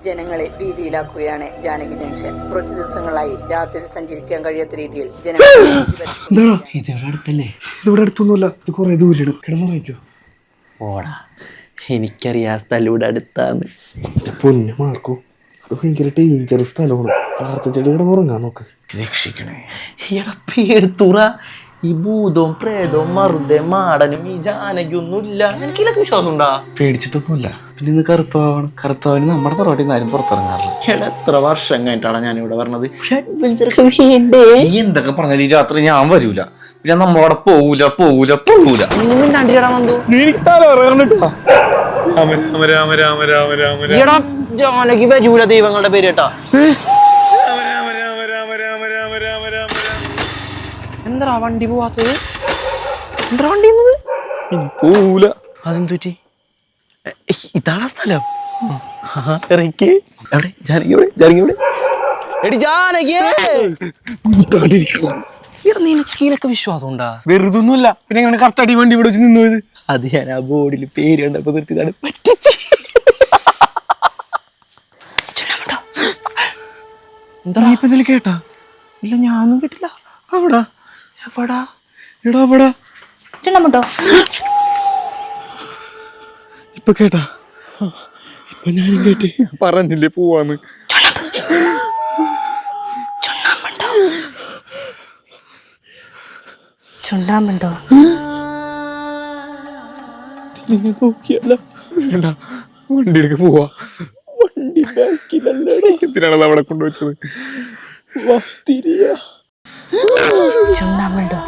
ജനങ്ങളെ ഭീതിയിലാക്കുകയാണ് ജാനകി ജംഗ്ഷൻ. കുറച്ചു ദിവസങ്ങളായി രാത്രി സഞ്ചരിക്കാൻ കഴിയാത്ത രീതിയിൽ ജനങ്ങൾ അടുത്തല്ലേ? ഇതിവിടെ അടുത്തൊന്നുമല്ല, ഇത് കുറെ ദൂരം കിടന്നുറങ്ങിക്കോ. ഓടാ, എനിക്കറിയാ സ്ഥലം ഇവിടെ അടുത്താന്ന്. പൊന്നു മാർക്കോ, അത് ഭയങ്കര ഡേഞ്ചറസ് സ്ഥലമാണ്. പ്രാർത്ഥിച്ചിട്ട് കിടന്നുറങ്ങാൻ നോക്ക്. രക്ഷിക്കണേ. ഈയിടെ പേടുത്തുറ. ഈ ഭൂതവും പ്രേതവും മറുതയും മാടനും ഈ ജാനകിയൊന്നും ഇല്ല. എനിക്കിതൊക്കെ വിശ്വാസം ഉണ്ടാ? പേടിച്ചിട്ടൊന്നുമില്ല. പിന്നെ ഇന്ന് കറുത്തവാന് നമ്മുടെ തറവാട്ടിൽ നിന്ന് ആരും പുറത്തിറങ്ങാറില്ല. എത്ര വർഷം കഴിഞ്ഞിട്ടാണ് ഞാൻ ഇവിടെ പറഞ്ഞത്. അഡ്വഞ്ചറൊക്കെ വേണ്ടേ? നീ എന്തൊക്കെ പറഞ്ഞാൽ ഈ രാത്രി ഞാൻ വരൂല. പിന്നെ നമ്മളവിടെ പോവൂല. ജാനകി വരൂല ദൈവങ്ങളുടെ പേര് കേട്ടാ. എന്താ വണ്ടി പോവാത്തത്? എന്താ വണ്ടി പോവൂല. അതെന്തുറ്റി? ഇതാണ് സ്ഥലം. ഇറങ്ങി എവിടെ? ജാനകി എടി ജാനകി, നിനക്ക് വിശ്വാസം ഉണ്ടാ? വെറുതൊന്നുമല്ല. പിന്നെ എങ്ങനെ കറക്റ്റായിട്ട് ഈ വണ്ടി ഇവിടെ വെച്ച് നിന്ന് പോയത്? അത് ഞാൻ ആ ബോർഡിൽ പേര് കണ്ടപ്പോ നിർത്തിയതാണ്. എന്താ ഇപ്പൊ എന്തെങ്കിലും കേട്ടാ? ഇല്ല, ഞാനൊന്നും കേട്ടില്ല. അവിടെ എടാ ചുണ്ണാമ്പുണ്ടോ? ഇപ്പൊ കേട്ടാ? ഇപ്പൊ ഞാനും കേട്ടി. പറഞ്ഞില്ലേ പോവാന്ന്. ചുണ്ണാമ്പുണ്ടോ? നോക്കിയല്ല. വേണ്ട, വണ്ടിയിലേക്ക് പോവാ. വണ്ടി ബാക്കിലല്ലേ? എന്തിനാണ് അവിടെ കൊണ്ടുവച്ചത്? ചുണ്ണാമ്പുണ്ടോ?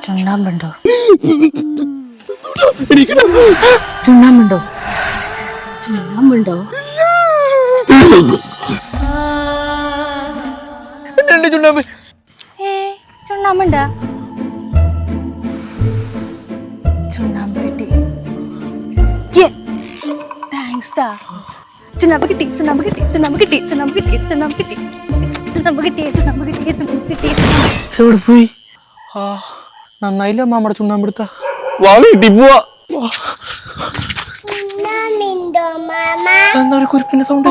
ചുണ്ണാമ്പുണ്ടോ? ചുണ്ണാമ്പുണ്ടോ? ചുണ്ണാമ്പുണ്ടോ? ചുണ്ണാമ്പ്. ചുണ്ണാമ്പുണ്ടാ? ചുണ്ണാമ്പ് കിട്ടി. താങ്ക്സ് ടാ. ചുണ്ണാമ്പ് കിട്ടി. എവിടെ പോയി? നന്നായില്ല നമ്മുടെ ചുണ്ണാമ്പെടുത്ത. വാ, വീട്ടിൽ പോവാ. എന്താ ഒരു കുരുപ്പിന്റെ സൗണ്ട്?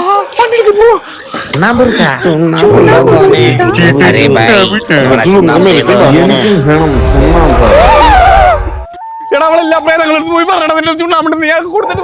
എടാ, അവളെല്ലാ പ്രേതങ്ങളും പോയി പറയണതിന്റെ ചുണ്ണാമ്പ് നീ കൊടുത്തിട്ട്